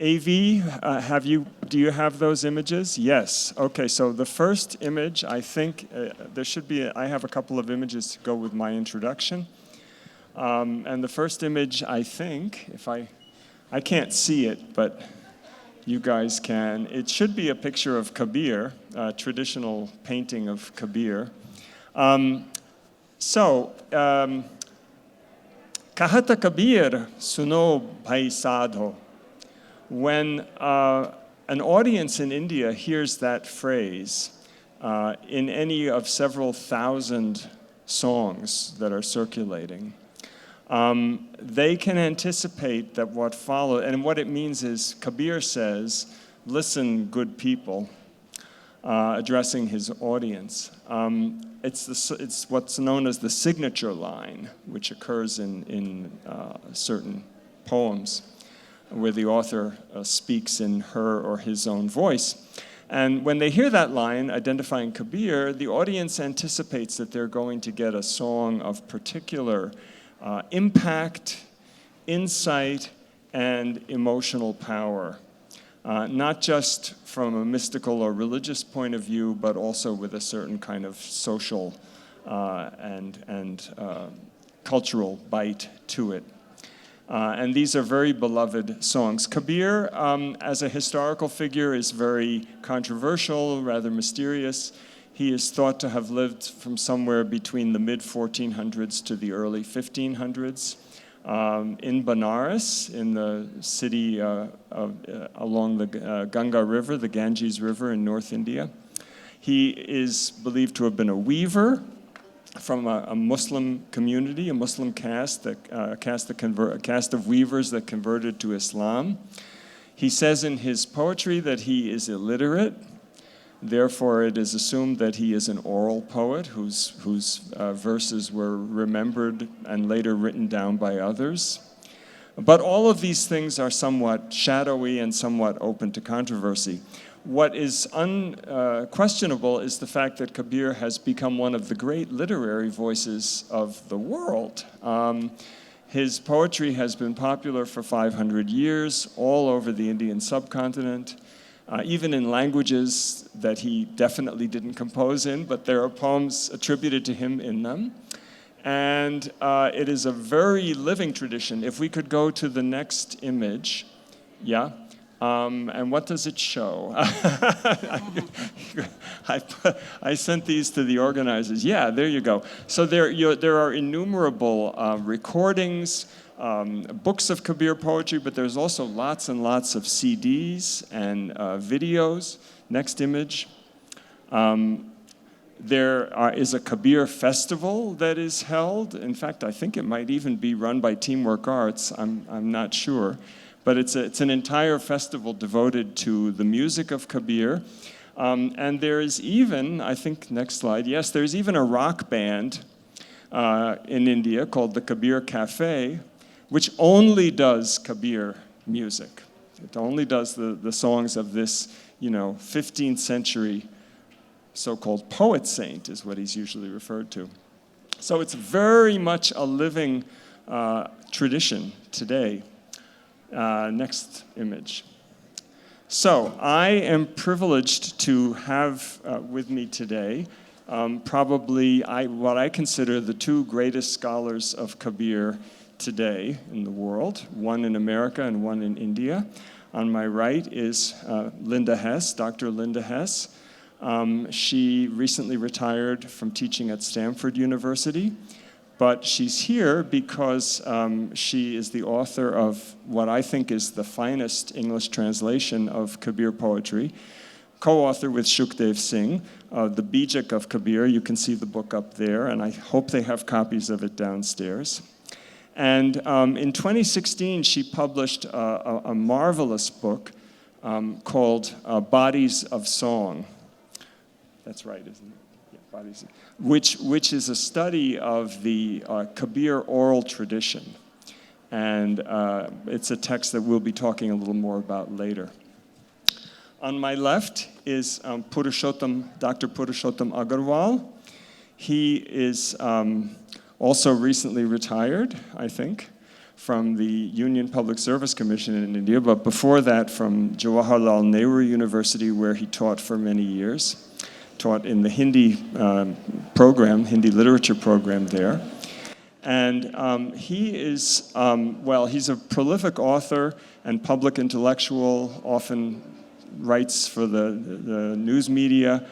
AV, do you have those images? Yes. Okay, so the first image, I think I have a couple of images to go with my introduction. And the first image, I think, I can't see it, but you guys can. It should be a picture of Kabir, a traditional painting of Kabir. Kahata Kabir suno bhai sadho. When an audience in India hears that phrase in any of several thousand songs that are circulating, they can anticipate that what follows, and what it means is Kabir says, "Listen, good people," addressing his audience. It's what's known as the signature line, which occurs in certain poems, where the author speaks in her or his own voice. And when they hear that line, identifying Kabir, the audience anticipates that they're going to get a song of particular impact, insight, and emotional power. Not just from a mystical or religious point of view, but also with a certain kind of social and cultural bite to it. And these are very beloved songs. Kabir, as a historical figure, is very controversial, rather mysterious. He is thought to have lived from somewhere between the mid-1400s to the early 1500s in Benares, in the city along the Ganga River, the Ganges River in North India. He is believed to have been a weaver from a Muslim community, a Muslim caste, a caste of weavers that converted to Islam. He says in his poetry that he is illiterate. Therefore, it is assumed that he is an oral poet whose verses were remembered and later written down by others. But all of these things are somewhat shadowy and somewhat open to controversy. What is unquestionable is the fact that Kabir has become one of the great literary voices of the world. His poetry has been popular for 500 years all over the Indian subcontinent, even in languages that he definitely didn't compose in, but there are poems attributed to him in them. And it is a very living tradition. If we could go to the next image, yeah. And what does it show? I sent these to the organizers. Yeah, there you go. So there are innumerable recordings, books of Kabir poetry, but there's also lots and lots of CDs and videos. Next image. There is a Kabir festival that is held. In fact, I think it might even be run by Teamwork Arts. I'm not sure. But it's an entire festival devoted to the music of Kabir. And there is even, I think, next slide, yes, there's even a rock band in India called the Kabir Cafe, which only does Kabir music. It only does the songs of this, 15th century so-called poet saint is what he's usually referred to. So it's very much a living tradition today. Next image. So I am privileged to have with me today probably what I consider the two greatest scholars of Kabir today in the world, one in America and one in India. On my right is Linda Hess, Dr. Linda Hess. She recently retired from teaching at Stanford University. But she's here because she is the author of what I think is the finest English translation of Kabir poetry, co-author with Sukhdev Singh, The Bijak of Kabir. You can see the book up there, and I hope they have copies of it downstairs. And in 2016, she published a marvelous book called Bodies of Song. That's right, isn't it? Bodies, which is a study of the Kabir oral tradition. And it's a text that we'll be talking a little more about later. On my left is Dr. Purushottam Agarwal. He is also recently retired, I think, from the Union Public Service Commission in India, but before that from Jawaharlal Nehru University, where he taught for many years, taught in the Hindi program, Hindi literature program there. And he is, he's a prolific author and public intellectual, often writes for the news media,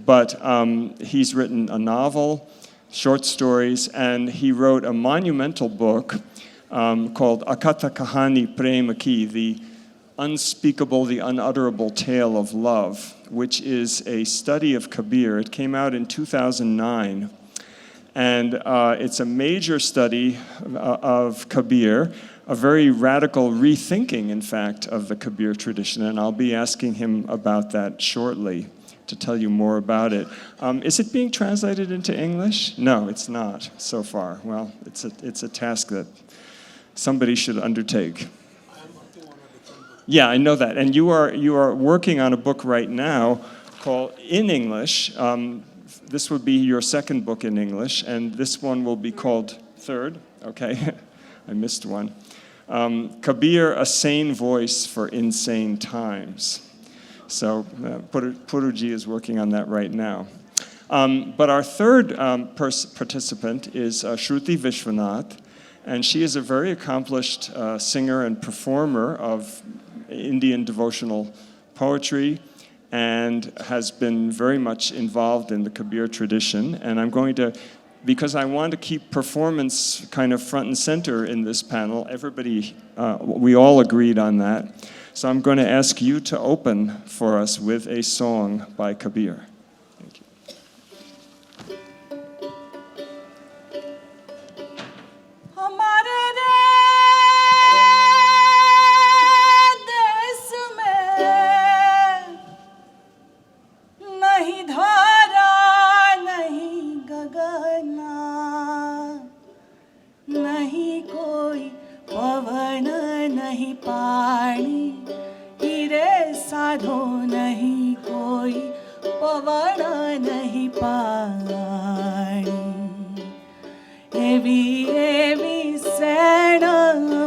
but he's written a novel, short stories, and he wrote a monumental book called Akatha Kahani Prema Ki, the unspeakable, the unutterable tale of love, which is a study of Kabir. It came out in 2009, and it's a major study of Kabir, a very radical rethinking, in fact, of the Kabir tradition, and I'll be asking him about that shortly to tell you more about it. Is it being translated into English? No, it's not so far. Well, it's a task that somebody should undertake. Yeah, I know that. And you are working on a book right now called in English. This would be your second book in English, and this one will be called third. Okay, I missed one. Kabir, a sane voice for insane times. So Puruji is working on that right now. But our third participant is Shruti Vishwanath, and she is a very accomplished singer and performer of Indian devotional poetry and has been very much involved in the Kabir tradition. And I'm going to, because I want to keep performance kind of front and center in this panel, everybody, we all agreed on that. So I'm going to ask you to open for us with a song by Kabir. Thank you.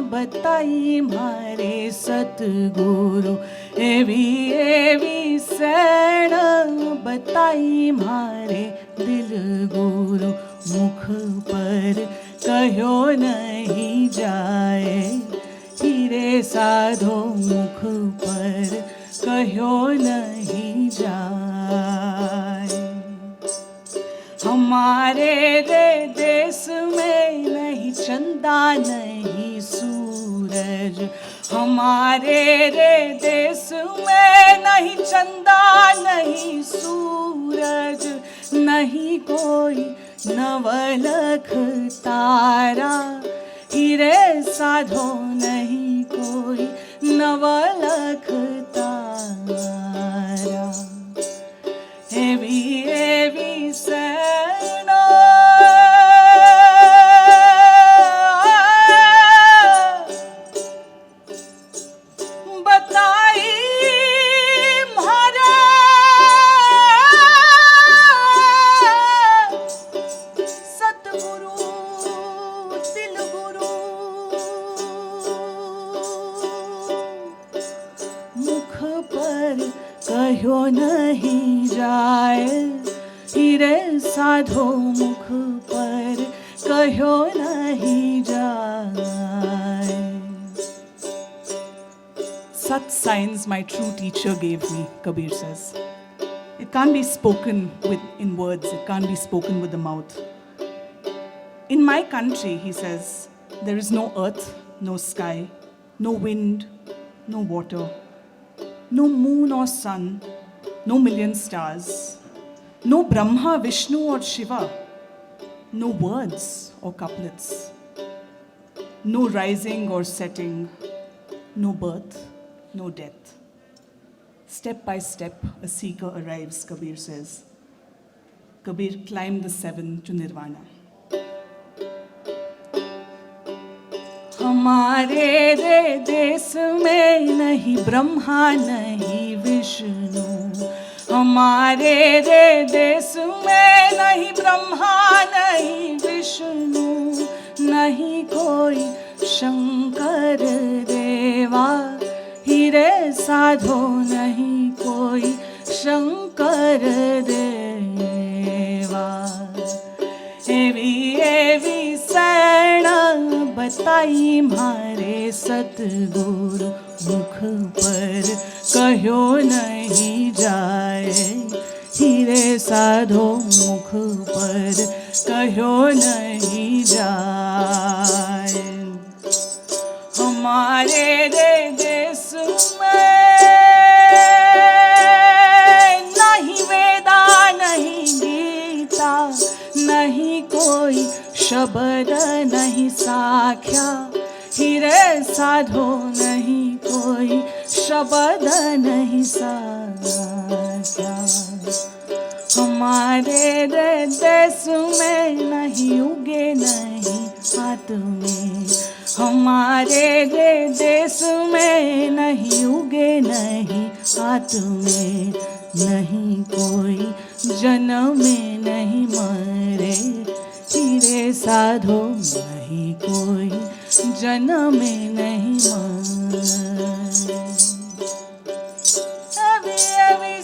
बताई मारे सतगुरु एवी सैण बताई मारे दिल गुरु मुख पर कहो नहीं जाए हीरे साधो मुख पर कहो नहीं जाए हमारे रे देश में नहीं चंदा नहीं सूरज हमारे रे देश में नहीं चंदा नहीं सूरज नहीं कोई नवलख तारा हीरे साधो नहीं कोई नवलख तारा एवी सैना बताई मारा सतगुरु दिल गुरु मुख पर कहो नहीं जाए हीरे साधो मुख पर कहो नहीं जाए Such signs my true teacher gave me, Kabir says. It can't be spoken in words, it can't be spoken with the mouth. In my country, he says, there is no earth, no sky, no wind, no water, no moon or sun, no million stars, no Brahma, Vishnu or Shiva, no words or couplets, no rising or setting, no birth, no death. Step by step, a seeker arrives, Kabir says. Kabir climbed the seven to Nirvana. हमारे रे देश में नहीं ब्रह्मा नहीं विष्णु हमारे रे देश में नहीं ब्रह्मा नहीं विष्णु नहीं कोई शंकर देवा हीरे साधो नहीं कोई शंकर देवा एवी एवी शरण बताई मारे सतगुरु मुख पर कहो नहीं जाए हीरे साधो मुख पर कहो नहीं जाए हमारे देश में नहीं वेदा नहीं गीता नहीं कोई शब्द नहीं साख्या हीरे साधो नहीं कोई शब्द नहीं साख्या हमारे देश में नहीं उगे नहीं हाथ में हमारे देश में नहीं उगे नहीं हाथ में नहीं कोई जन्म में नहीं मरे हीरे साधो नहीं कोई जन्म में नहीं मरे अभी अभी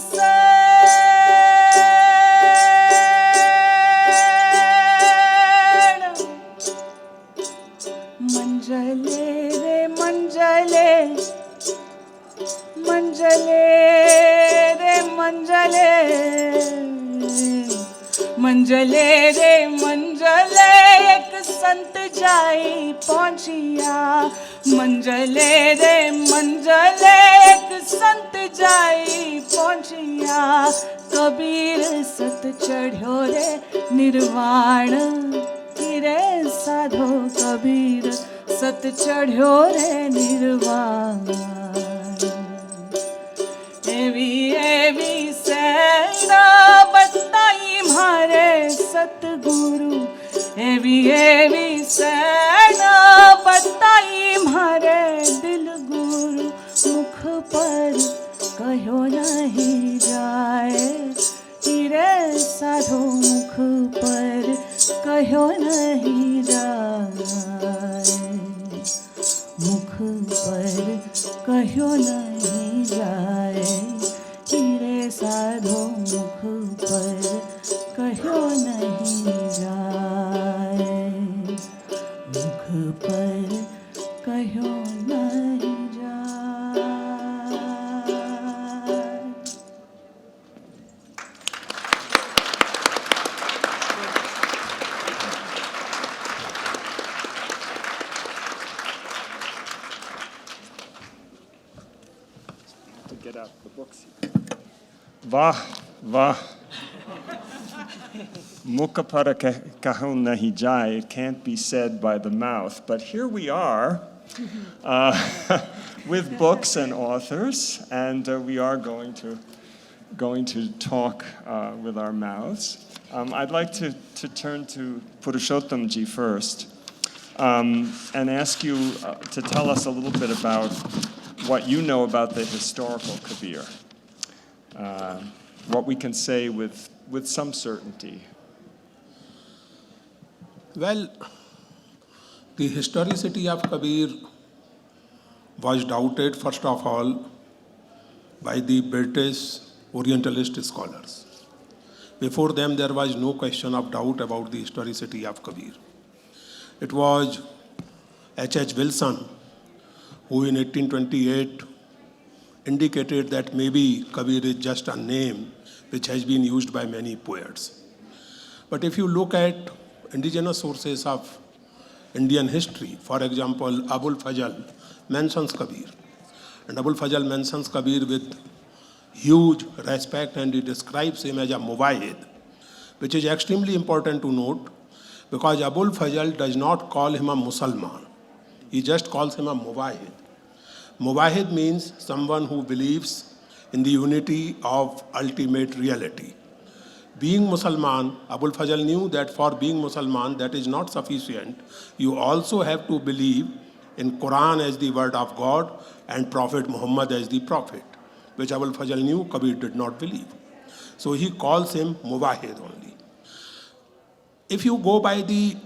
मंजले रे मंजले मंजले रे मंजले मंजले रे मंजले एक संत जाई पहुंचिया मंजले रे मंजले एक संत जाई पहुंचिया कबीर सत चढ़ो रे निर्वाण हीरे साधो कबीर सत चढ़ो रे निर्वाण एवी एवी सेना बताई मारे सतगुरु एवी एवी सेना बताई मारे दिल गुरु मुख पर कहो नहीं जाए हीरे साधो मुख पर कहो नहीं जाए मुख पर कहो नहीं जाए हीरे साधो मुख पर कहो नहीं जाए मुख पर कहो नहीं जाए Get out the books. Vah, vah. Mukha para kaho nahi jai. It can't be said by the mouth. But here we are with books and authors, and we are going to talk with our mouths. I'd like to turn to Purushottam ji first and ask you to tell us a little bit about what you know about the historical Kabir, what we can say with some certainty. Well, the historicity of Kabir was doubted, first of all, by the British Orientalist scholars. Before them, there was no question of doubt about the historicity of Kabir. It was H.H. Wilson who in 1828 indicated that maybe Kabir is just a name which has been used by many poets. But if you look at indigenous sources of Indian history, for example, Abul Fazl mentions Kabir. And Abul Fazl mentions Kabir with huge respect, and he describes him as a Mubahid, which is extremely important to note because Abul Fazl does not call him a Musalman. He just calls him a Mubahid. Mubahid means someone who believes in the unity of ultimate reality. Being Musalman, Abul Fazl knew that for being Musalman, that is not sufficient. You also have to believe in Quran as the word of God and Prophet Muhammad as the prophet, which Abul Fazl knew Kabir did not believe. So he calls him Mubahid only. If you go by the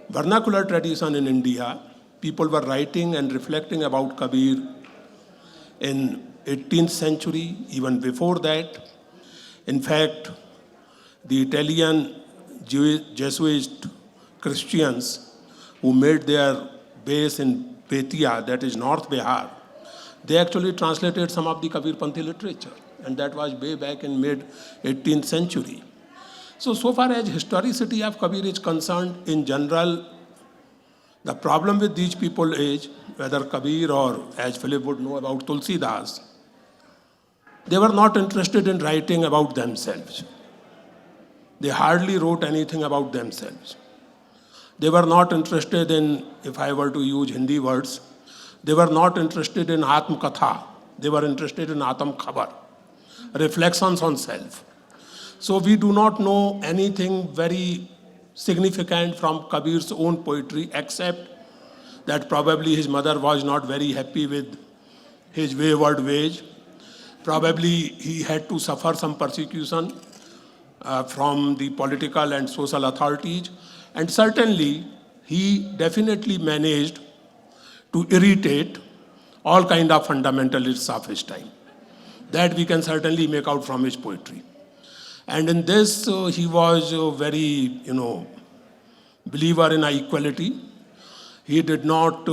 vernacular tradition in India, people were writing and reflecting about Kabir in 18th century, even before that. In fact, the Italian Jesuit Christians who made their base in Betia, that is North Bihar, they actually translated some of the Kabir Panthi literature, and that was way back in mid-18th century. So far as historicity of Kabir is concerned, in general, the problem with these people is, whether Kabir or, as Philip would know about Tulsidas, they were not interested in writing about themselves. They hardly wrote anything about themselves. They were not interested in, if I were to use Hindi words, they were not interested in Atma Katha. They were interested in Atam Khabar, reflections on self. So we do not know anything very significant from Kabir's own poetry, except that probably his mother was not very happy with his wayward ways. Probably he had to suffer some persecution from the political and social authorities. And certainly, he definitely managed to irritate all kind of fundamentalists of his time. That we can certainly make out from his poetry. And in this, he was a very, believer in equality. He did not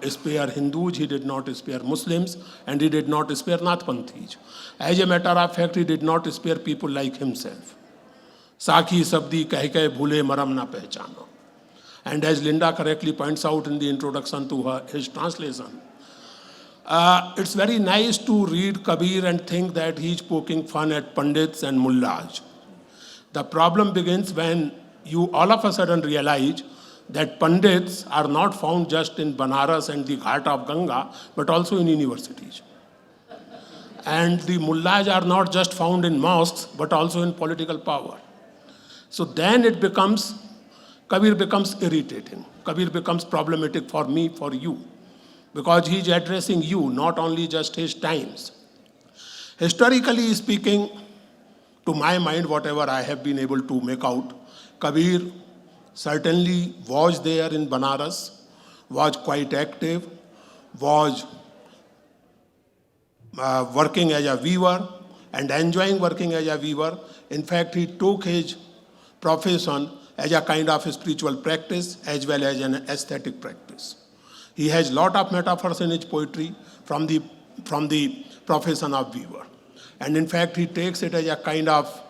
spare Hindus, he did not spare Muslims, and he did not spare Nathpanthis. As a matter of fact, he did not spare people like himself. Sakhi sabdi keh keh bhule maram na pehchano. And as Linda correctly points out in the introduction to his translation, it's very nice to read Kabir and think that he's poking fun at Pandits and Mullahs. The problem begins when you all of a sudden realize that Pandits are not found just in Banaras and the Ghat of Ganga, but also in universities. And the Mullahs are not just found in mosques, but also in political power. So then Kabir becomes irritating. Kabir becomes problematic for me, for you, because he's addressing you, not only just his times. Historically speaking, to my mind, whatever I have been able to make out, Kabir certainly was there in Banaras, was quite active, was working as a weaver and enjoying working as a weaver. In fact, he took his profession as a kind of a spiritual practice as well as an aesthetic practice. He has a lot of metaphors in his poetry from the profession of weaver. And in fact, he takes it as a kind of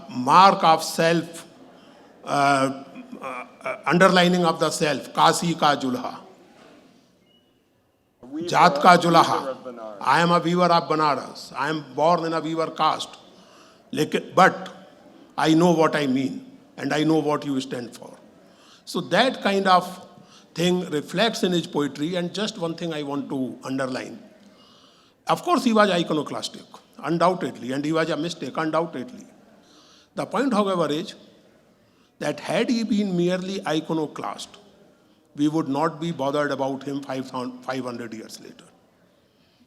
mark of self, underlining of the self, Kasi ka julha, Jat ka julaha. I am a weaver of Banaras. I am born in a weaver caste. But I know what I mean, and I know what you stand for. So that kind of thing reflects in his poetry, and just one thing I want to underline. Of course, he was iconoclastic, undoubtedly, and he was a mistake, undoubtedly. The point, however, is that had he been merely iconoclast, we would not be bothered about him 500 years later.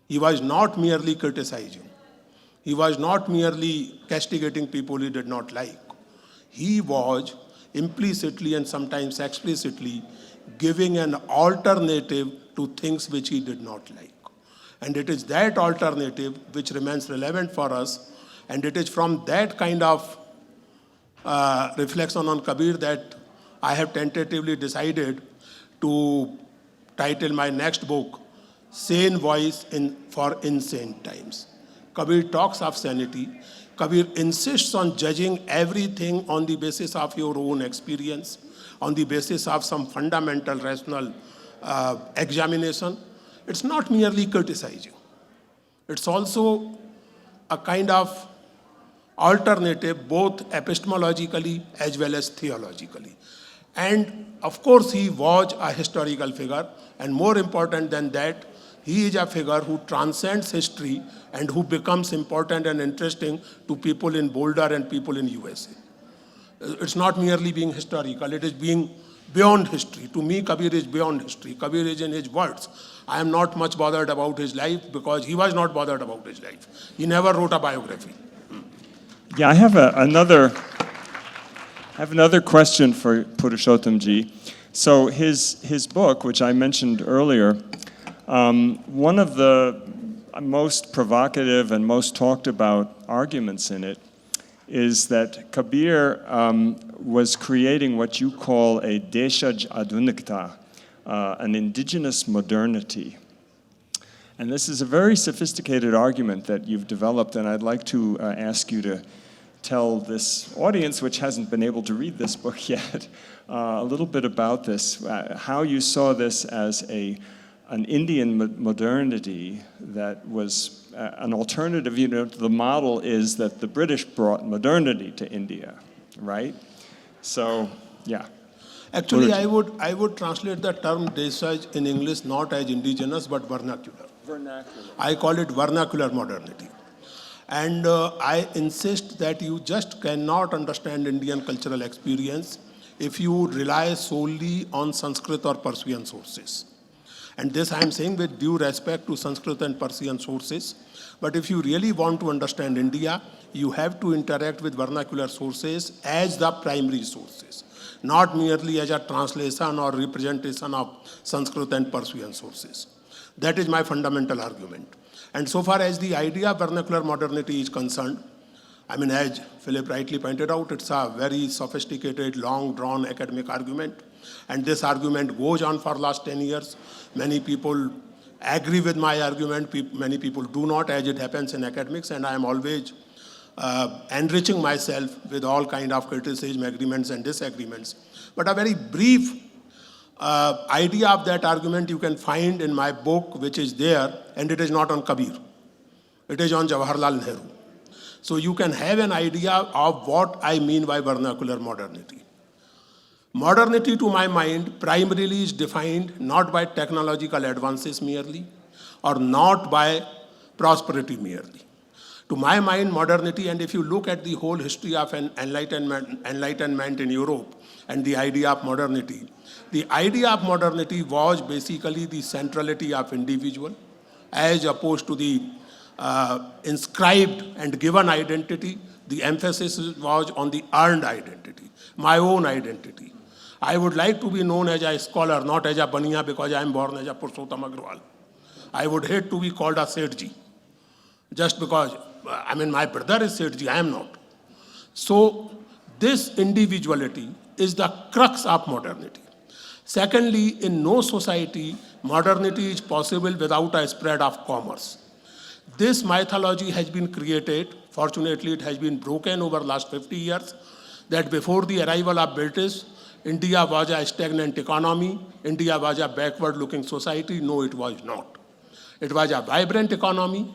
He was not merely criticizing. He was not merely castigating people he did not like. He was implicitly and sometimes explicitly giving an alternative to things which he did not like. And it is that alternative which remains relevant for us, and it is from that kind of reflection on Kabir that I have tentatively decided to title my next book, Sane Voice for Insane Times. Kabir talks of sanity. Kabir insists on judging everything on the basis of your own experience, on the basis of some fundamental rational examination. It's not merely criticizing. It's also a kind of alternative, both epistemologically as well as theologically. And of course, he was a historical figure, and more important than that, he is a figure who transcends history and who becomes important and interesting to people in Boulder and people in USA. It's not merely being historical, it is being beyond history. To me, Kabir is beyond history. Kabir is in his words. I am not much bothered about his life because he was not bothered about his life. He never wrote a biography. Yeah, I have another question for Purushottam ji. So his book, which I mentioned earlier, one of the most provocative and most talked about arguments in it is that Kabir was creating what you call a Deshaj Adunikta, an indigenous modernity. And this is a very sophisticated argument that you've developed, and I'd like to ask you to tell this audience, which hasn't been able to read this book yet, a little bit about this, how you saw this as an Indian modernity that was an alternative. The model is that the British brought modernity to India, right? So, yeah. Actually, I would translate the term Desaj in English not as indigenous but vernacular. I call it vernacular modernity. And I insist that you just cannot understand Indian cultural experience if you rely solely on Sanskrit or Persian sources. And this I am saying with due respect to Sanskrit and Persian sources. But if you really want to understand India, you have to interact with vernacular sources as the primary sources, not merely as a translation or representation of Sanskrit and Persian sources. That is my fundamental argument. And so far as the idea of vernacular modernity is concerned, I mean, as Philip rightly pointed out, it's a very sophisticated, long-drawn academic argument. And this argument goes on for the last 10 years. Many people agree with my argument, many people do not, as it happens in academics, and I am always enriching myself with all kind of criticism, agreements, and disagreements. But a very brief idea of that argument you can find in my book, which is there, and it is not on Kabir. It is on Jawaharlal Nehru. So you can have an idea of what I mean by vernacular modernity. Modernity, to my mind, primarily is defined not by technological advances merely, or not by prosperity merely. To my mind, modernity, and if you look at the whole history of an enlightenment in Europe and the idea of modernity was basically the centrality of individual as opposed to the inscribed and given identity. The emphasis was on the earned identity, my own identity. I would like to be known as a scholar, not as a baniya, because I am born as a Purushottam Agarwal. I would hate to be called a Sethji, just because, I mean, my brother is Sethji, I am not. So this individuality is the crux of modernity. Secondly, in no society, modernity is possible without a spread of commerce. This mythology has been created, fortunately it has been broken over the last 50 years, that before the arrival of British, India was a stagnant economy, India was a backward-looking society. No, it was not. It was a vibrant economy.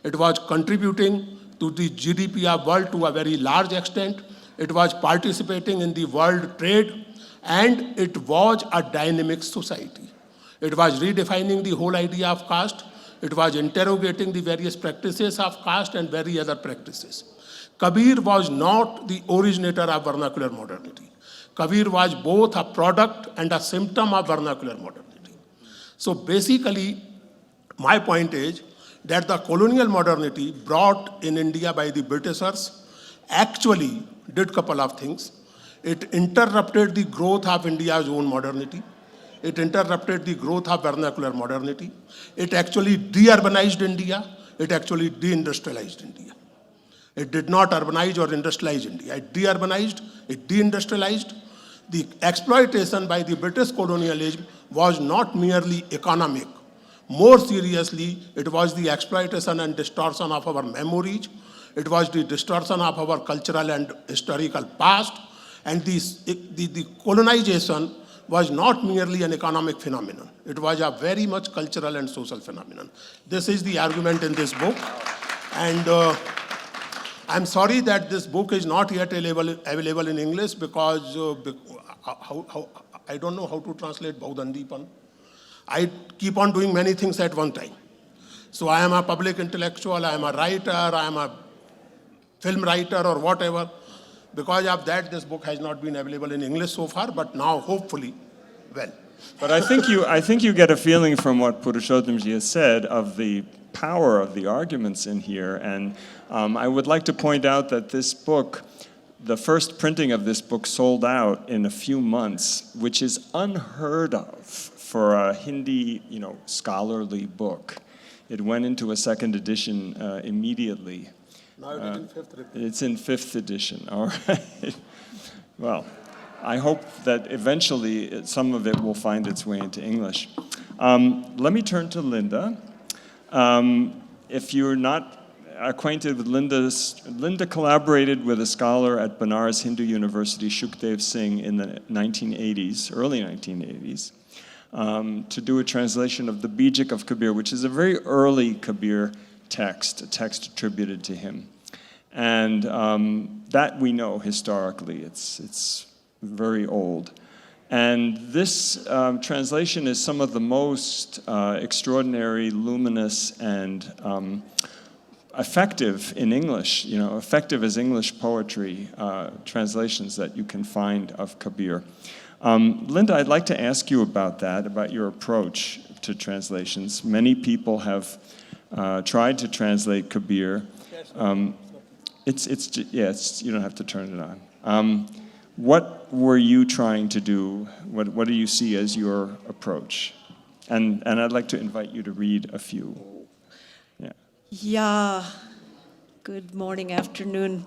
It was contributing to the GDP of world to a very large extent. It was participating in the world trade, and it was a dynamic society. It was redefining the whole idea of caste. It was interrogating the various practices of caste and various other practices. Kabir was not the originator of vernacular modernity. Kabir was both a product and a symptom of vernacular modernity. So basically, my point is that the colonial modernity brought in India by the Britishers actually did a couple of things. It interrupted the growth of India's own modernity. It interrupted the growth of vernacular modernity. It actually de-urbanized India. It actually de-industrialized India. It did not urbanize or industrialize India. It de-urbanized, it de-industrialized. The exploitation by the British colonialism was not merely economic. More seriously, it was the exploitation and distortion of our memories. It was the distortion of our cultural and historical past. And the colonization was not merely an economic phenomenon. It was a very much cultural and social phenomenon. This is the argument in this book. And I'm sorry that this book is not yet available in English because I don't know how to translate Baudandipan. I keep on doing many things at one time. So I am a public intellectual, I am a writer, I am a film writer or whatever. Because of that, this book has not been available in English so far, but now hopefully, well. But I think you get a feeling from what Purushottamji has said of the power of the arguments in here. And I would like to point out that this book the first printing of this book sold out in a few months, which is unheard of for a Hindi, scholarly book. It went into a second edition immediately. Now it is in fifth edition. It's in 5th edition, all right. Well, I hope that eventually some of it will find its way into English. Let me turn to Linda. If you're not acquainted with Linda collaborated with a scholar at Banaras Hindu University, Shukdev Singh, in the 1980s, early 1980s, to do a translation of the Bijak of Kabir, which is a very early Kabir text, a text attributed to him. And that we know historically, it's very old. And this translation is some of the most extraordinary, luminous, and effective in English, effective as English poetry translations that you can find of Kabir. Linda, I'd like to ask you about that, about your approach to translations. Many people have tried to translate Kabir. You don't have to turn it on. What were you trying to do? What do you see as your approach? And I'd like to invite you to read a few. Yeah, good morning, afternoon.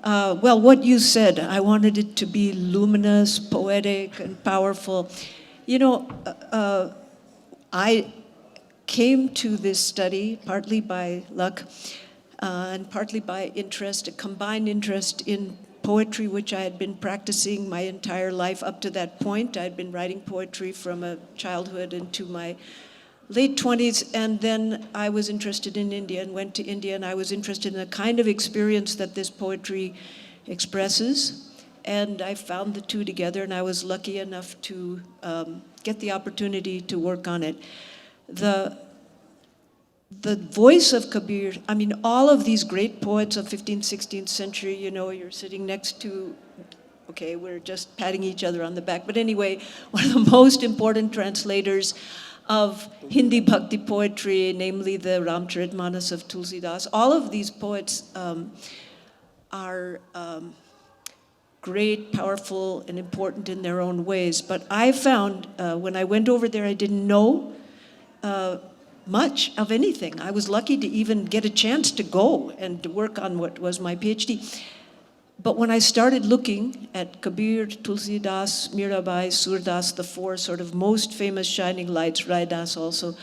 Well, what you said, I wanted it to be luminous, poetic, and powerful. I came to this study partly by luck and partly by interest, a combined interest in poetry, which I had been practicing my entire life up to that point. I'd been writing poetry from a childhood into my late 20s, and then I was interested in India and went to India, and I was interested in the kind of experience that this poetry expresses, and I found the two together, and I was lucky enough to get the opportunity to work on it. The voice of Kabir, all of these great poets of 15th, 16th century, you're sitting next to, okay, we're just patting each other on the back, but anyway, one of the most important translators of Hindi Bhakti poetry, namely the Ramcharitmanas of Tulsidas. All of these poets are great, powerful, and important in their own ways. But I found when I went over there, I didn't know much of anything. I was lucky to even get a chance to go and to work on what was my PhD. But when I started looking at Kabir, Tulsidas, Mirabai, Surdas, the four sort of most famous shining lights, Raidas also,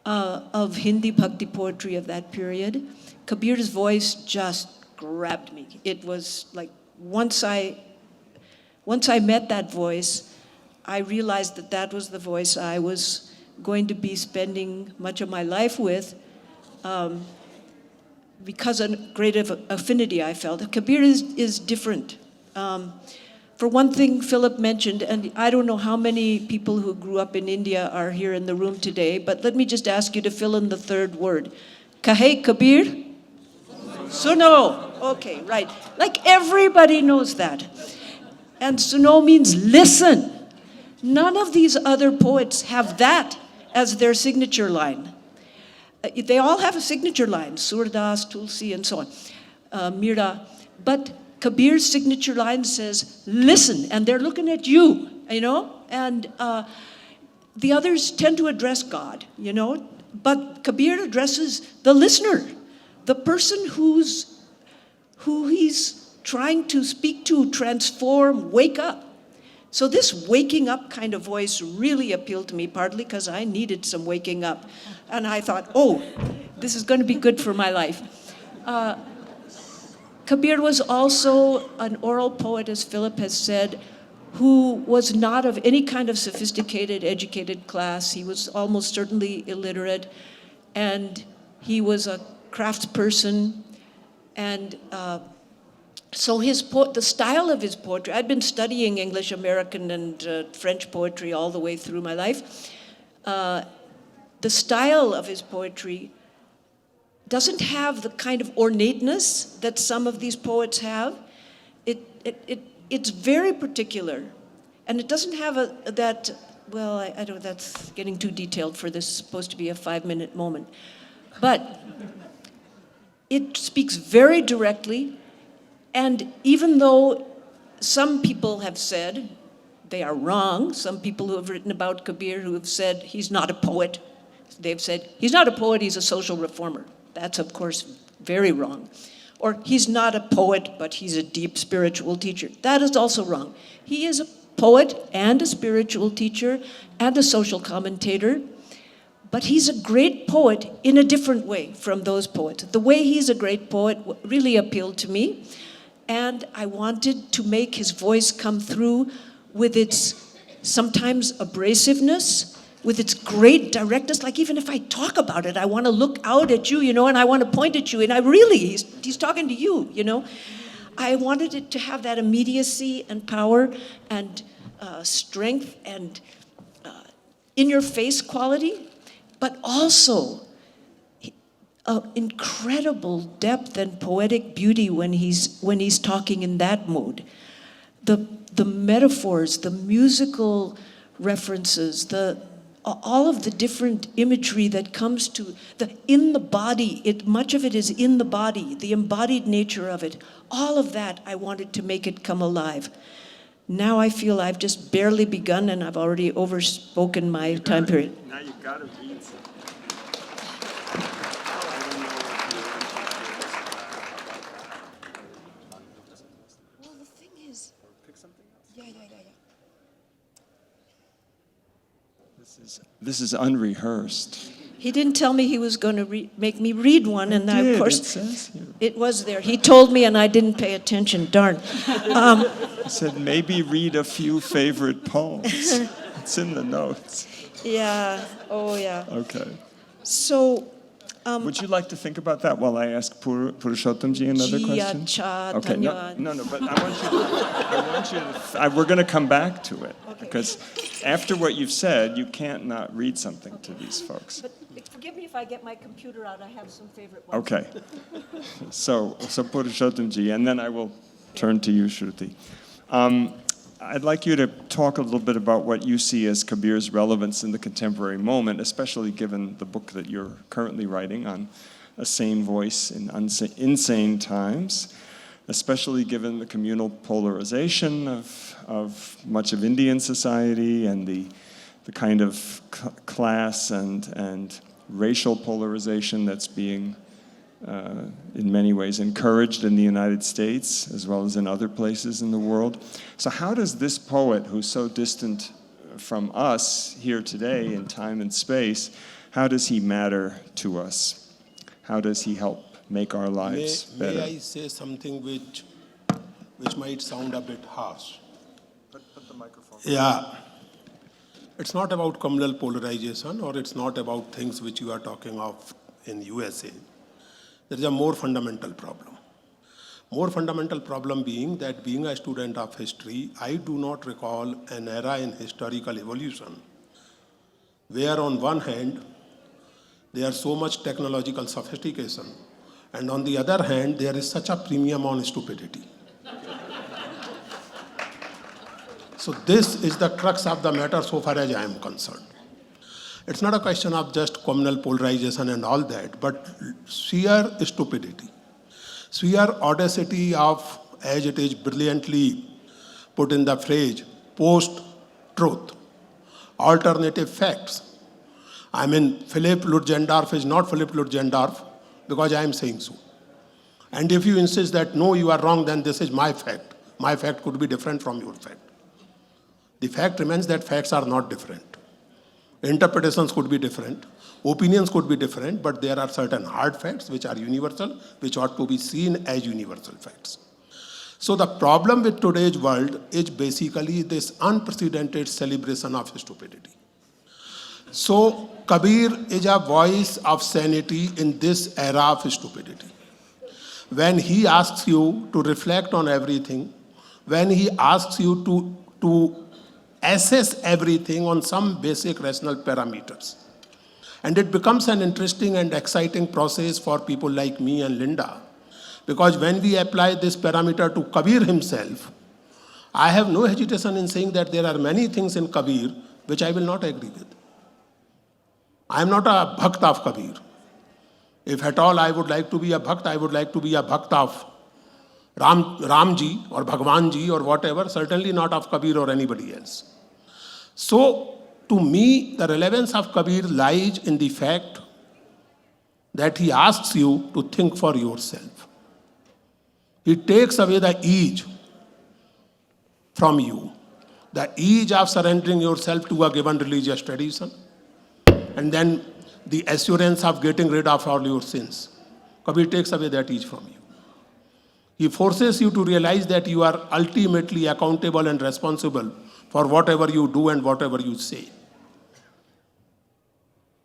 of Hindi Bhakti poetry of that period, Kabir's voice just grabbed me. It was like, once I met that voice, I realized that that was the voice I was going to be spending much of my life with, because of great affinity I felt. Kabir is different. For one thing, Philip mentioned, and I don't know how many people who grew up in India are here in the room today, but let me just ask you to fill in the third word. Kahe Kabir? Suno. Okay, right. Like everybody knows that. And suno means listen. None of these other poets have that as their signature line. They all have a signature line, Surdas, Tulsi, and so on, Mira. But Kabir's signature line says, listen, and they're looking at you, and the others tend to address God, but Kabir addresses the listener, the person who he's trying to speak to, transform, wake up. So this waking up kind of voice really appealed to me, partly because I needed some waking up. And I thought, this is going to be good for my life. Kabir was also an oral poet, as Philip has said, who was not of any kind of sophisticated, educated class. He was almost certainly illiterate, and he was a craftsperson, and so the style of his poetry, I'd been studying English, American, and French poetry all the way through my life. The style of his poetry doesn't have the kind of ornateness that some of these poets have. It's very particular, and it doesn't have I don't, that's getting too detailed for this, supposed to be a 5-minute moment. But it speaks very directly. And even though some people have said they are wrong, some people who have written about Kabir who have said he's not a poet, they've said he's not a poet, he's a social reformer. That's, of course, very wrong. Or he's not a poet, but he's a deep spiritual teacher. That is also wrong. He is a poet and a spiritual teacher and a social commentator, but he's a great poet in a different way from those poets. The way he's a great poet really appealed to me, and I wanted to make his voice come through with its sometimes abrasiveness, with its great directness. Like, even if I talk about it, I want to look out at you, and I want to point at you, and he's talking to you, I wanted it to have that immediacy and power and strength and in-your-face quality, but also incredible depth and poetic beauty when he's talking in that mood. The metaphors, the musical references, all of the different imagery that comes to in the body, much of it is in the body, the embodied nature of it. All of that, I wanted to make it come alive. Now I feel I've just barely begun and I've already overspoken my time period. Now you've got to read something. Well, the thing is, yeah. This is unrehearsed. He didn't tell me he was going to make me read one, and It of course, it says here. it was there. He told me, and I didn't pay attention. Darn. He said maybe read a few favorite poems. It's in the notes. Yeah. Oh, yeah. Okay. So. Would you like to think about that while I ask Purushottamji another question? Okay, no, but I want you to, we're going to come back to it. Okay. Because after what you've said, you can't not read something to these folks. But forgive me if I get my computer out. I have some favorite ones. Okay. So Purushottamji, and then I will turn to you, Shruti. I'd like you to talk a little bit about what you see as Kabir's relevance in the contemporary moment, especially given the book that you're currently writing on a sane voice in insane times, especially given the communal polarization of much of Indian society and the kind of class and racial polarization that's being in many ways encouraged in the United States as well as in other places in the world. So how does this poet, who's so distant from us here today in time and space, how does he matter to us? How does he help make our lives better? May I say something which might sound a bit harsh? Put the microphone. Yeah. It's not about communal polarization, or it's not about things which you are talking of in USA. There is a more fundamental problem. More fundamental problem being that, being a student of history, I do not recall an era in historical evolution where on one hand there is so much technological sophistication, and on the other hand there is such a premium on stupidity. So this is the crux of the matter so far as I am concerned. It's not a question of just communal polarization and all that, but sheer stupidity, sheer audacity of, as it is brilliantly put in the phrase, post-truth, alternative facts. I mean, Philip Lutgendorf is not Philip Lutgendorf because I am saying so. And if you insist that, no, you are wrong, then this is my fact. My fact could be different from your fact. The fact remains that facts are not different. Interpretations could be different, opinions could be different, but there are certain hard facts which are universal, which ought to be seen as universal facts. So the problem with today's world is basically this unprecedented celebration of stupidity. So Kabir is a voice of sanity in this era of stupidity. When he asks you to reflect on everything, when he asks you to assess everything on some basic rational parameters. And it becomes an interesting and exciting process for people like me and Linda, because when we apply this parameter to Kabir himself, I have no hesitation in saying that there are many things in Kabir which I will not agree with. I am not a bhakt of Kabir. If at all I would like to be a bhakt, I would like to be a bhakt of Ramji or Bhagwanji or whatever, certainly not of Kabir or anybody else. So, to me, the relevance of Kabir lies in the fact that he asks you to think for yourself. He takes away the ease from you, the ease of surrendering yourself to a given religious tradition, and then the assurance of getting rid of all your sins. Kabir takes away that ease from you. He forces you to realize that you are ultimately accountable and responsible for whatever you do and whatever you say.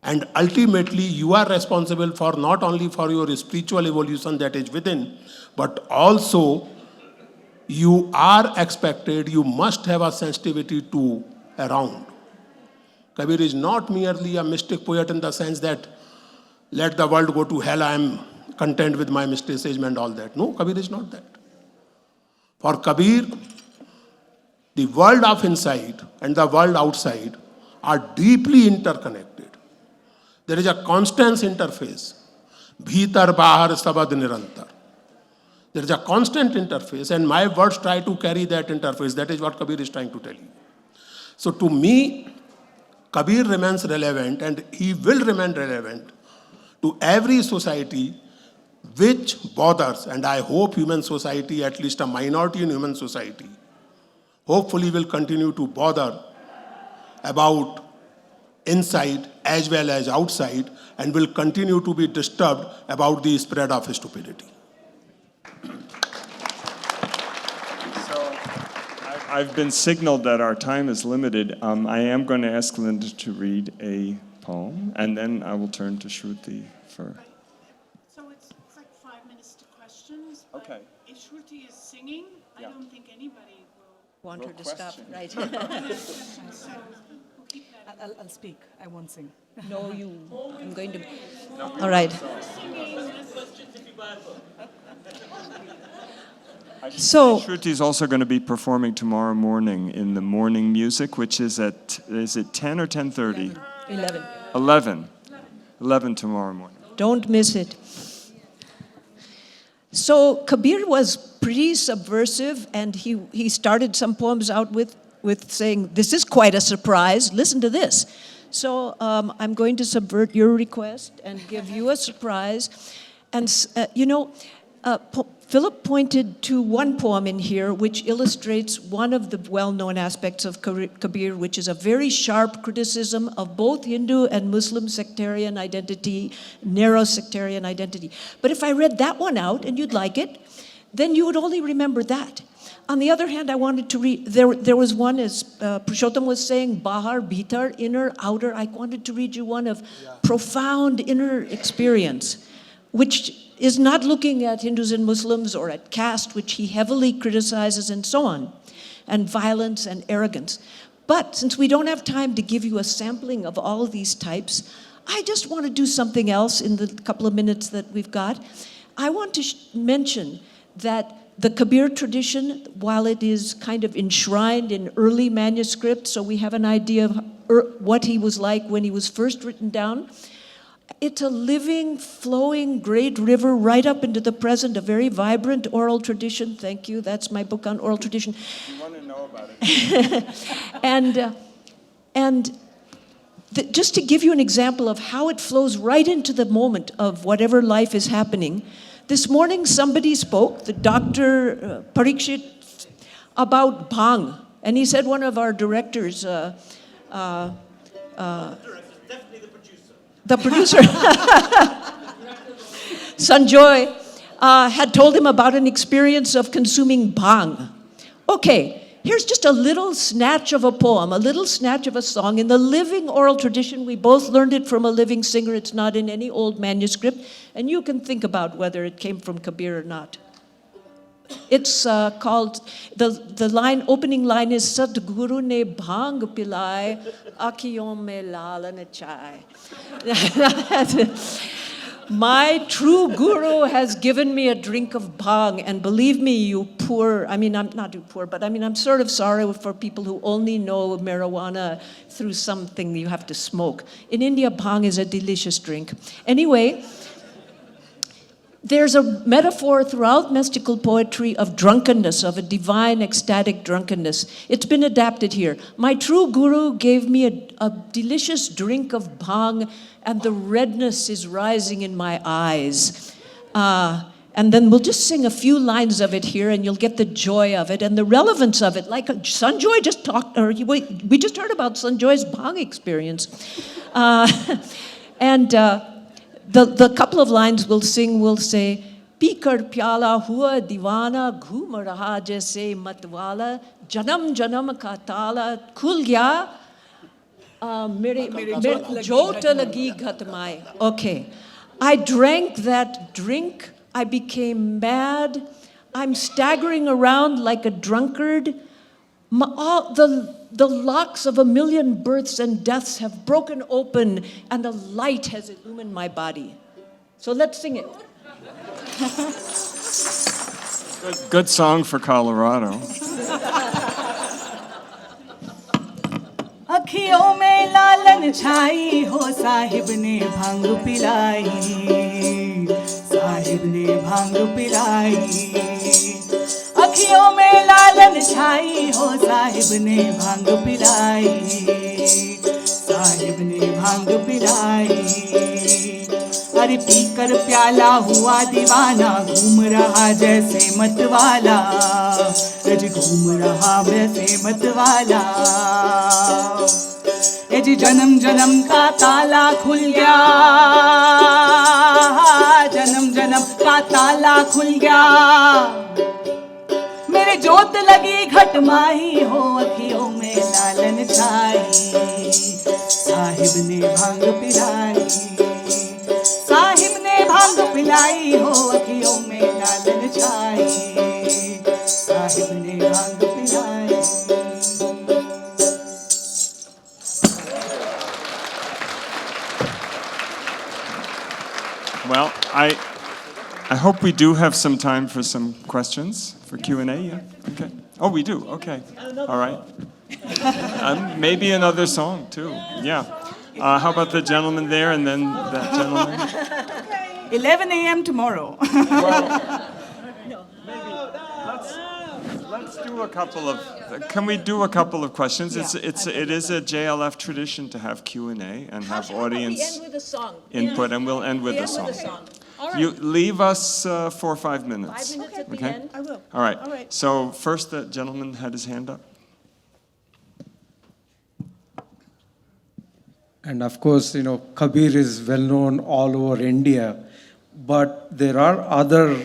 And ultimately, you are responsible for not only for your spiritual evolution that is within, but also you are expected, you must have a sensitivity to around. Kabir is not merely a mystic poet in the sense that let the world go to hell, I am content with my mysticism and all that. No, Kabir is not that. For Kabir, the world of inside and the world outside are deeply interconnected. There is a constant interface. Bhitar bahar sabad nirantar. There is a constant interface, and my words try to carry that interface. That is what Kabir is trying to tell you. So to me, Kabir remains relevant, and he will remain relevant to every society which bothers, and I hope human society, at least a minority in human society, hopefully will continue to bother about inside as well as outside, and will continue to be disturbed about the spread of stupidity. So I've been signaled that our time is limited. I am going to ask Linda to read a poem, and then I will turn to Shruti for... So it's like 5 minutes to questions. But Okay. if Shruti is singing, Yeah. I don't think anybody will. Want her to stop, right? So we'll keep that. I'll speak. I won't sing. No, you, I'm going to, all right. So, Shruti is also going to be performing tomorrow morning in the morning music, which is at, is it 10 or 10:30? 11. 11. 11 tomorrow morning. Don't miss it. So Kabir was pretty subversive, and he started some poems out with saying, this is quite a surprise, listen to this. So I'm going to subvert your request and give you a surprise. And Philip pointed to one poem in here which illustrates one of the well-known aspects of Kabir, which is a very sharp criticism of both Hindu and Muslim sectarian identity, narrow sectarian identity. But if I read that one out and you'd like it, then you would only remember that. On the other hand, I wanted to read, there was one, as Purushottam was saying, Bahar, Bhitar, inner, outer. I wanted to read you one of profound inner experience, which is not looking at Hindus and Muslims or at caste, which he heavily criticizes and so on, and violence and arrogance. But since we don't have time to give you a sampling of all of these types, I just want to do something else in the couple of minutes that we've got. I want to mention that the Kabir tradition, while it is kind of enshrined in early manuscripts, so we have an idea of what he was like when he was first written down, it's a living, flowing, great river right up into the present, a very vibrant oral tradition. Thank you. That's my book on oral tradition. You want to know about it. Just to give you an example of how it flows right into the moment of whatever life is happening, this morning somebody spoke, the Dr. Parikshit, about bhang. And he said one of our directors, the producer, Sanjoy, had told him about an experience of consuming bhang. Okay, here's just a little snatch of a poem, a little snatch of a song in the living oral tradition. We both learned it from a living singer. It's not in any old manuscript. And you can think about whether it came from Kabir or not. It's called, the opening line is, Sadguru ne bhang pilai, akhiyon mein lalan chai. My true guru has given me a drink of bhang, and believe me, you poor, I'm not too poor, but I'm sort of sorry for people who only know marijuana through something you have to smoke. In India, bhang is a delicious drink. Anyway, There's a metaphor throughout mystical poetry of drunkenness, of a divine ecstatic drunkenness. It's been adapted here. My true guru gave me a delicious drink of bhang, and the redness is rising in my eyes. And then we'll just sing a few lines of it here, and you'll get the joy of it and the relevance of it. Like Sanjoy just talked, or we just heard about Sanjoy's bhang experience. The couple of lines we'll sing will say, Pikar pyala hua divana ghum raha jaise matwala janam janam ka tala khul gaya mere jot lagi ghatmai. Okay. I drank that drink. I became mad. I'm staggering around like a drunkard. The locks of a million births and deaths have broken open, and the light has illumined my body. So let's sing it. Good song for Colorado. अखियों में लालन छाई हो साहिब ने भांग पिलाई साहिब ने भांग पिलाई अखियों में लालन छाई हो साहिब ने भांग पिलाई साहिब ने भांग पिलाई अरे पीकर प्याला हुआ दीवाना घूम रहा जैसे मतवाला अज घूम रहा वैसे मतवाला अज जन्म जन्म का ताला खुल गया जन्म जन्म का ताला खुल गया मेरे जोत लगी घटमाही हो अखियों में लालन छाई साहिब ने भांग पिलाई साहिब ने भांग पिलाई हो अखियों में लालन छाई साहिब ने भांग पिलाई Well, I hope we do have some time for some questions for Q&A. Yeah. Okay. Oh, we do. Okay. All right. Maybe another song too. Yeah. How about the gentleman there and then that gentleman? 11 a.m. tomorrow. Let's do a couple of. Can we do a couple of questions? It is a JLF tradition to have Q&A and have audience We end with a song. input, and we'll end with a song. All right. You leave us 4 or 5 minutes. 5 minutes at the Okay. end. I will. All right. All right. So first, the gentleman had his hand up. And of course, Kabir is well known all over India, but there are other,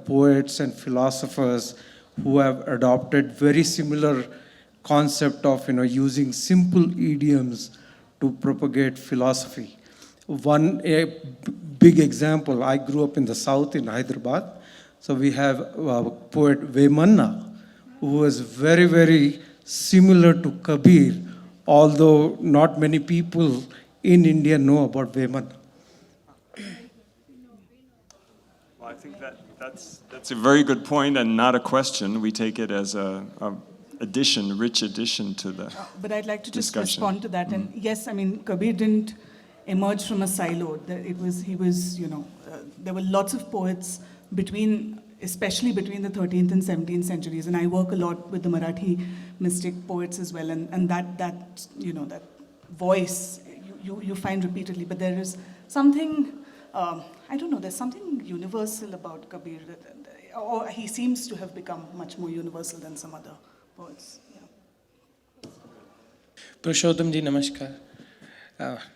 poets and philosophers who have adopted very similar concept of, using simple idioms to propagate philosophy. A big example, I grew up in the south in Hyderabad, so we have poet Vemanna, who was very, very similar to Kabir, although not many people in India know about Vemanna. Well, I think that's a very good point and not a question. We take it as a rich addition to the But I'd like to just discussion. respond to that. And yes, I mean, Kabir didn't emerge from a silo. There were lots of poets especially between the 13th and 17th centuries. And I work a lot with the Marathi mystic poets as well. And that voice you find repeatedly. But there is something, there's something universal about Kabir. Or he seems to have become much more universal than some other poets. Yeah. Purushottam ji, namaskar.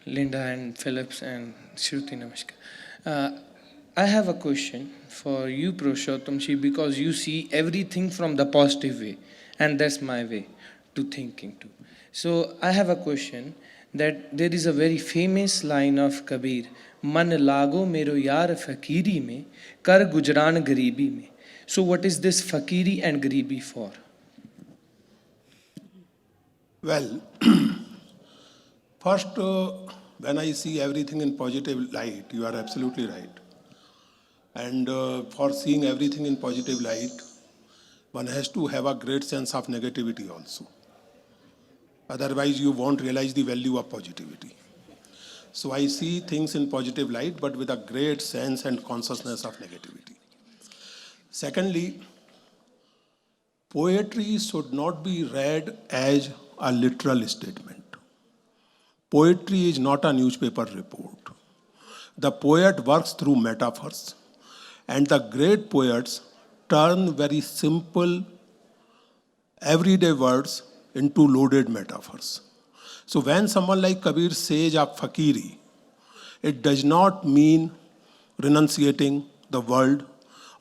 Linda and Phillips and Shruti, namaskar. I have a question for you, Purushottam ji, because you see everything from the positive way, and that's my way to thinking too. So I have a question that there is a very famous line of Kabir, Man lago mero yaar fakiri mein, kar gujran garibi mein. So what is this fakiri and garibi for? Well, first, when I see everything in positive light, you are absolutely right. And for seeing everything in positive light, one has to have a great sense of negativity also. Otherwise, you won't realize the value of positivity. So I see things in positive light, but with a great sense and consciousness of negativity. Secondly, poetry should not be read as a literal statement. Poetry is not a newspaper report. The poet works through metaphors, and the great poets turn very simple, everyday words into loaded metaphors. So when someone like Kabir says a fakiri, it does not mean renunciating the world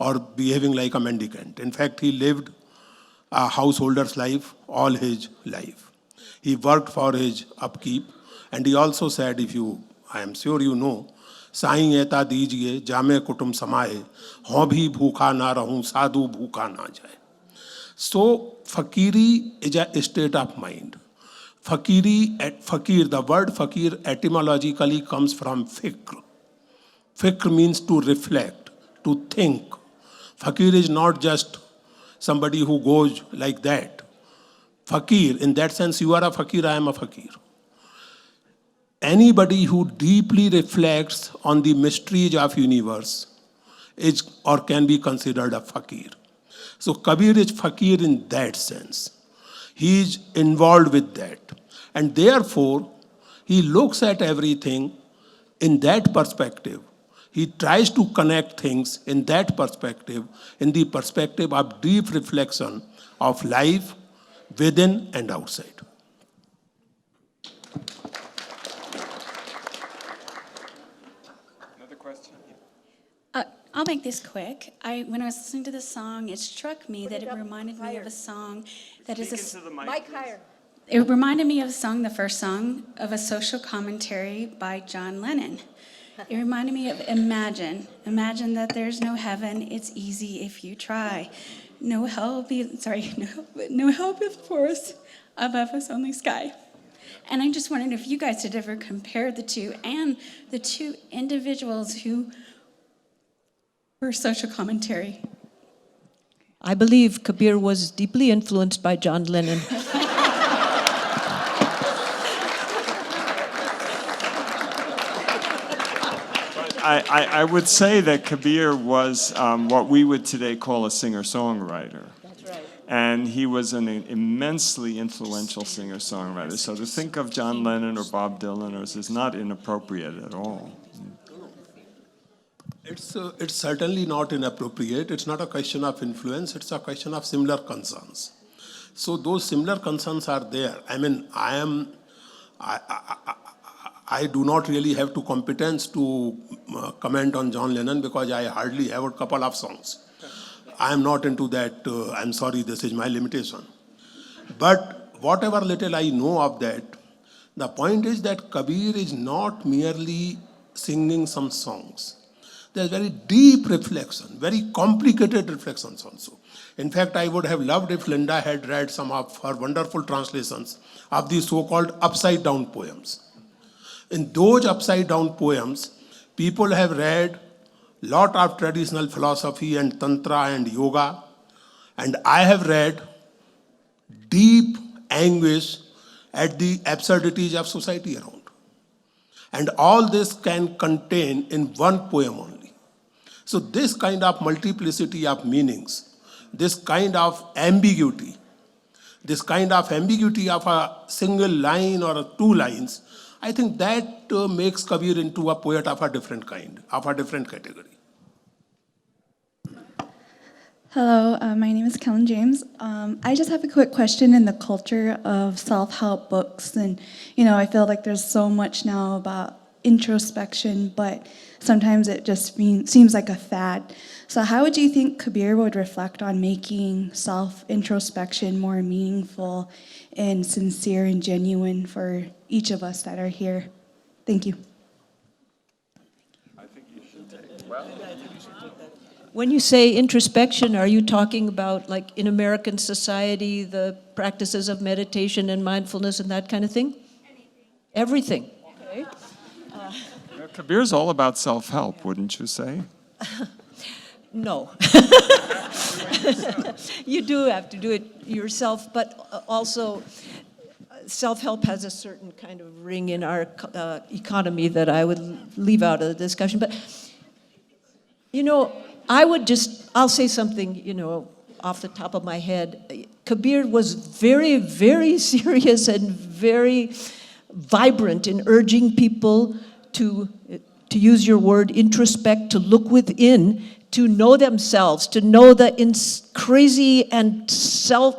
or behaving like a mendicant. In fact, he lived a householder's life all his life. He worked for his upkeep, and he also said, I am sure you know, Sai ऐता दीजिए जामे कुटुम समाए हों भी भूखा ना रहूं साधु भूखा ना जाए. So fakiri is a state of mind. Fakir, the word fakir etymologically comes from fikr. Fikr means to reflect, to think. Fakir is not just somebody who goes like that. Fakir, in that sense, you are a fakir, I am a fakir. Anybody who deeply reflects on the mysteries of universe is or can be considered a fakir. So Kabir is fakir in that sense. He is involved with that. And therefore, he looks at everything in that perspective. He tries to connect things in that perspective, in the perspective of deep reflection of life within and outside. Another question? I'll make this quick. When I was listening to the song, it struck me that it reminded me of a song that is Speak into the mic, please. It reminded me of a song, the first song, of a social commentary by John Lennon. It reminded me of Imagine. Imagine that there's no heaven. It's easy if you try. No hell before us, above us only sky. And I just wondered if you guys had ever compared the two and the two individuals who were social commentary. I believe Kabir was deeply influenced by John Lennon. I would say that Kabir was what we would today call a singer-songwriter. That's right. And he was an immensely influential singer-songwriter. So to think of John Lennon or Bob Dylan is not inappropriate at all. It's certainly not inappropriate. It's not a question of influence. It's a question of similar concerns. So those similar concerns are there. I mean, I do not really have to competence to comment on John Lennon because I hardly have a couple of songs. I am not into that. I'm sorry, this is my limitation. But whatever little I know of that, the point is that Kabir is not merely singing some songs. There's very deep reflection, very complicated reflections also. In fact, I would have loved if Linda had read some of her wonderful translations of the so-called upside-down poems. In those upside-down poems, people have read a lot of traditional philosophy and tantra and yoga, and I have read deep anguish at the absurdities of society around. And all this can contain in one poem only. So this kind of multiplicity of meanings, this kind of ambiguity of a single line or two lines, I think that makes Kabir into a poet of a different kind, of a different category. Hello, my name is Kellen James. I just have a quick question in the culture of self-help books. And, I feel like there's so much now about introspection, but sometimes it just seems like a fad. So how would you think Kabir would reflect on making self-introspection more meaningful and sincere and genuine for each of us that are here? Thank you. I think you should take it. Well, When you say introspection, are you talking about, like, in American society, the practices of meditation and mindfulness and that kind of thing? Everything. Okay. Kabir's all about self-help, wouldn't you say? No. You do have to do it yourself, but also self-help has a certain kind of ring in our economy that I would leave out of the discussion. But, I'll say something, off the top of my head. Kabir was very, very serious and very vibrant in urging people to use your word, introspect, to look within, to know themselves, to know the crazy and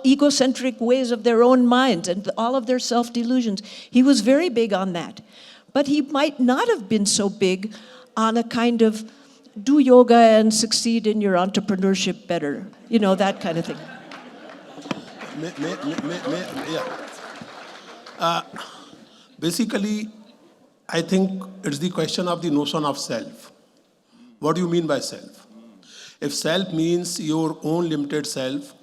egocentric ways of their own minds and all of their self-delusions. He was very big on that. But he might not have been so big on a kind of do yoga and succeed in your entrepreneurship better, that kind of thing. Basically, I think it's the question of the notion of self. What do you mean by self? If self means your own limited self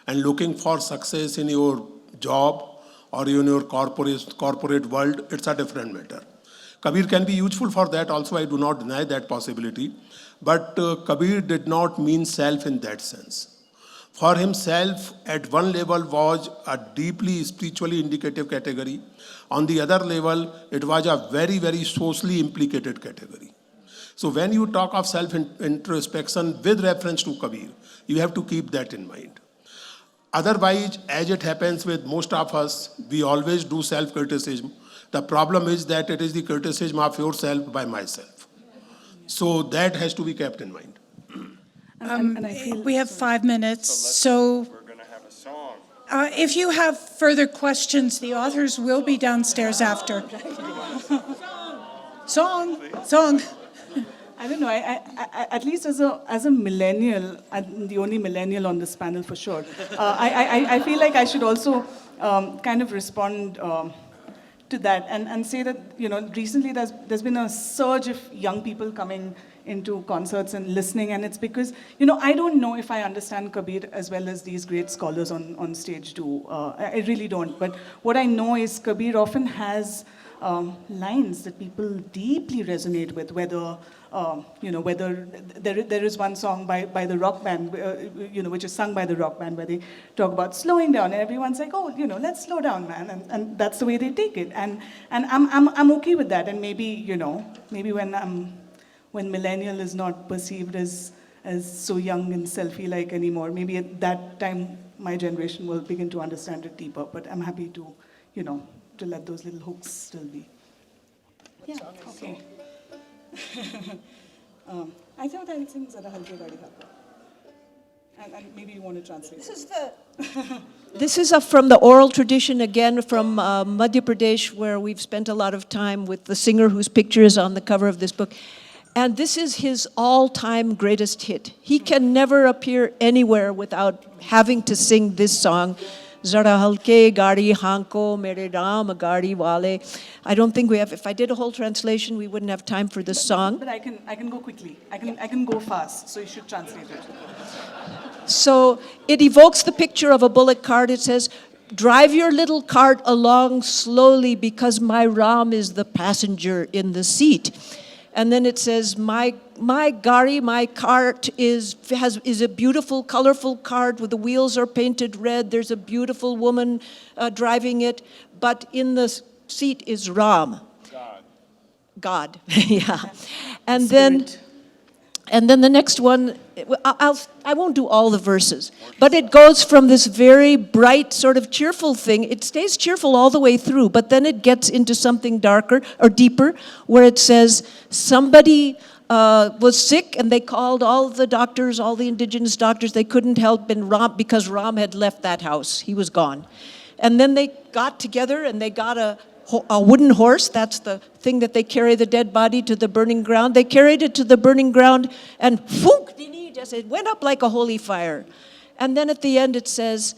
and looking for success in your job or in your corporate world, it's a different matter. Kabir can be useful for that also, I do not deny that possibility. But Kabir did not mean self in that sense. For himself, at one level was a deeply spiritually indicative category. On the other level, it was a very, very socially implicated category. So when you talk of self-introspection with reference to Kabir, you have to keep that in mind. Otherwise, as it happens with most of us, we always do self-criticism. The problem is that it is the criticism of yourself by myself. So that has to be kept in mind. And I feel We have 5 minutes, so We're going to have a song. if you have further questions, the authors will be downstairs after. Song. I don't know. I at least as a millennial, I'm the only millennial on this panel for sure. I feel like I should also kind of respond to that and say that recently there's been a surge of young people coming into concerts and listening, and it's because I don't know if I understand Kabir as well as these great scholars on stage do. I really don't. But what I know is Kabir often has lines that people deeply resonate with, whether there is one song by the rock band, which is sung by the rock band, where they talk about slowing down, and everyone's like, oh, let's slow down, man, and that's the way they take it, and I'm okay with that, and maybe when millennial is not perceived as so young and selfie-like anymore, maybe at that time my generation will begin to understand it deeper. But I'm happy to to let those little hooks still be. Yeah. Okay. I thought I'd sing Zara Halke Gaadi Hanko. And maybe you want to translate. This is from the oral tradition, again, from Madhya Pradesh, where we've spent a lot of time with the singer whose picture is on the cover of this book. And this is his all-time greatest hit. He can never appear anywhere without having to sing this song, Zara halke gaadi hanko mere Ram gaadi wale. I don't think we have, if I did a whole translation, we wouldn't have time for this song. But I can go quickly. I can go fast, so you should translate it. So it evokes the picture of a bullock cart. It says, drive your little cart along slowly because my Ram is the passenger in the seat. And then it says, my gari, my cart is a beautiful, colorful cart with the wheels are painted red. There's a beautiful woman driving it, but in the seat is Ram. God. Yeah. And then the next one, I won't do all the verses, but it goes from this very bright, sort of cheerful thing. It stays cheerful all the way through, but then it gets into something darker or deeper, where it says somebody was sick and they called all the doctors, all the indigenous doctors. They couldn't help Ram because Ram had left that house. He was gone. And then they got together and they got a wooden horse. That's the thing that they carry the dead body to the burning ground. They carried it to the burning ground and just it went up like a holy fire. And then at the end it says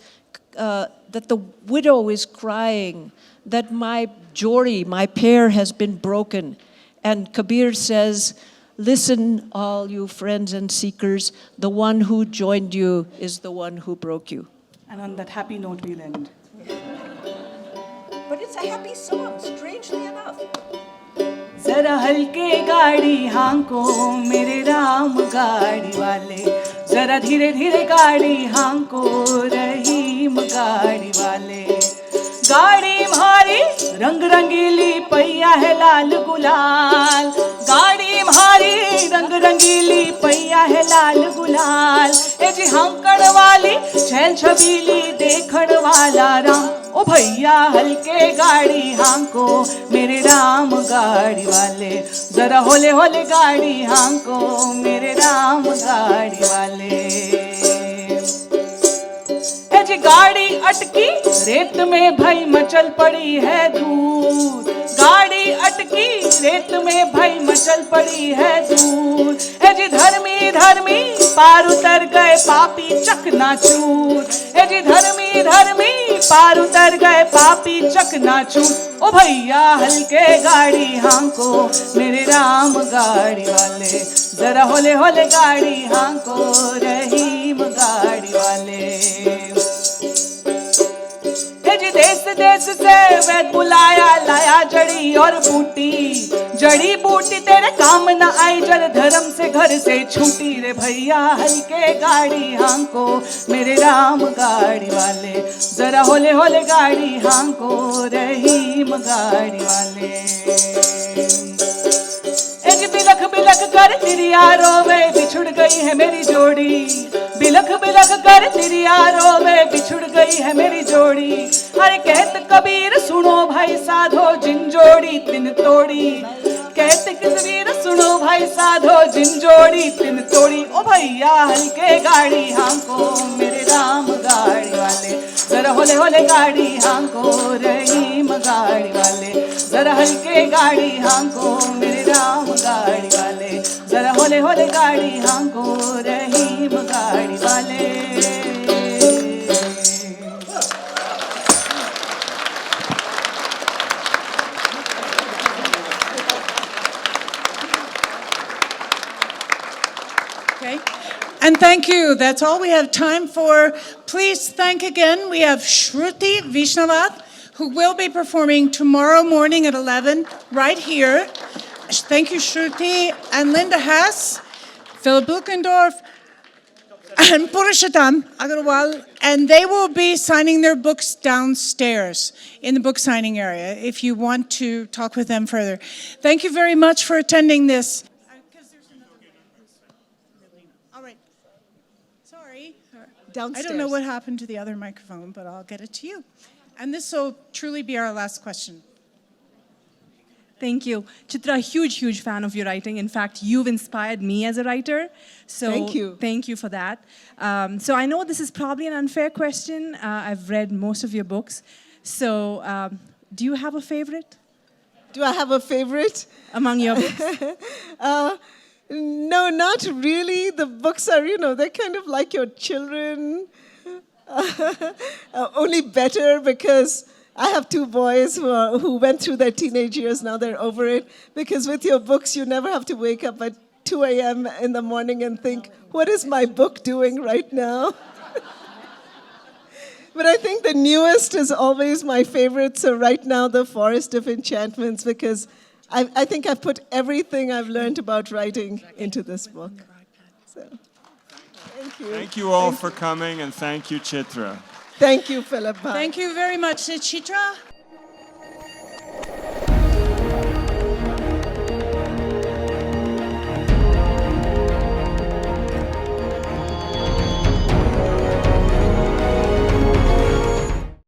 that the widow is crying, that my jori, my pair has been broken. And Kabir says, listen, all you friends and seekers, the one who joined you is the one who broke you. And on that happy note we'll end. But it's a happy song, strangely enough. Zara halke gaadi hanko mere Ram gaadi wale, zara dheere dheere gaadi hanko Rahim gaadi wale, गाड़ी म्हारी रंग रंगीली पैया है लाल गुलाल, गाड़ी म्हारी रंग रंगीली पैया है लाल गुलाल। ए जी हंकड़ वाली छैल छबीली देखड़ वाला राम, ओ भैया हल्के गाड़ी हांको मेरे राम गाड़ी वाले, जरा होले होले गाड़ी हांको मेरे राम गाड़ी वाले। ए जी गाड़ी अटकी रेत में भाई मचल पड़ी है दूर, गाड़ी अटकी रेत में भाई मचल पड़ी है दूर। ए जी धर्मी धर्मी पार उतर गए पापी चकनाचूर, ए जी धर्मी धर्मी पार उतर गए पापी चकनाचूर। ओ भैया हल्के गाड़ी हांको मेरे राम गाड़ी वाले, जरा होले होले गाड़ी हांको रहीम गाड़ी वाले। जी देश देश से वैद बुलाया लाया जड़ी और बूटी, जड़ी बूटी तेरे काम न आई जल धर्म से घर से छूटी। रे भैया हल्के गाड़ी हांको मेरे राम गाड़ी वाले, जरा होले होले गाड़ी हांको रहीम गाड़ी वाले। बिलख बिलख कर तिरिया रोवे बिछुड़ गई है मेरी जोड़ी, बिलख बिलख कर तिरिया रोवे बिछुड़ गई है मेरी जोड़ी। अरे कहत कबीर सुनो भाई साधो जिन जोड़ी तिन तोड़ी, कहत कबीर सुनो भाई साधो जिन जोड़ी तिन तोड़ी। ओ भैया हल्के गाड़ी हांको मेरे राम गाड़ी वाले, जरा होले होले गाड़ी हांको रहीम गाड़ी वाले, जरा हल्के गाड़ी हांको मेरे राम गाड़ी वाले, जरा होले होले गाड़ी हांको रहीम गाड़ी वाले। Okay. And thank you. That's all we have time for. Please thank again. We have Shruti Vishwanath, who will be performing tomorrow morning at 11 right here. Thank you, Shruti, and Linda Hess, Philip Lutgendorf, and Purushottam Agarwal, and they will be signing their books downstairs in the book signing area if you want to talk with them further. Thank you very much for attending this. All right. Sorry. Downstairs. I don't know what happened to the other microphone, but I'll get it to you. And this will truly be our last question. Thank you. Chitra, huge fan of your writing. In fact, you've inspired me as a writer. So Thank you. Thank you for that. So I know this is probably an unfair question. I've read most of your books. So do you have a favorite? Do I have a favorite? Among your books? No, not really. The books are, they're kind of like your children. Only better because I have two boys who went through their teenage years. Now they're over it. Because with your books, you never have to wake up at 2 a.m. in the morning and think, what is my book doing right now? But I think the newest is always my favorite. So right now, the Forest of Enchantments, because I think I've put everything I've learned about writing into this book. So, thank you. Thank you all for coming, and thank you, Chitra. Thank you, Philip. Bye. Thank you very much, Chitra.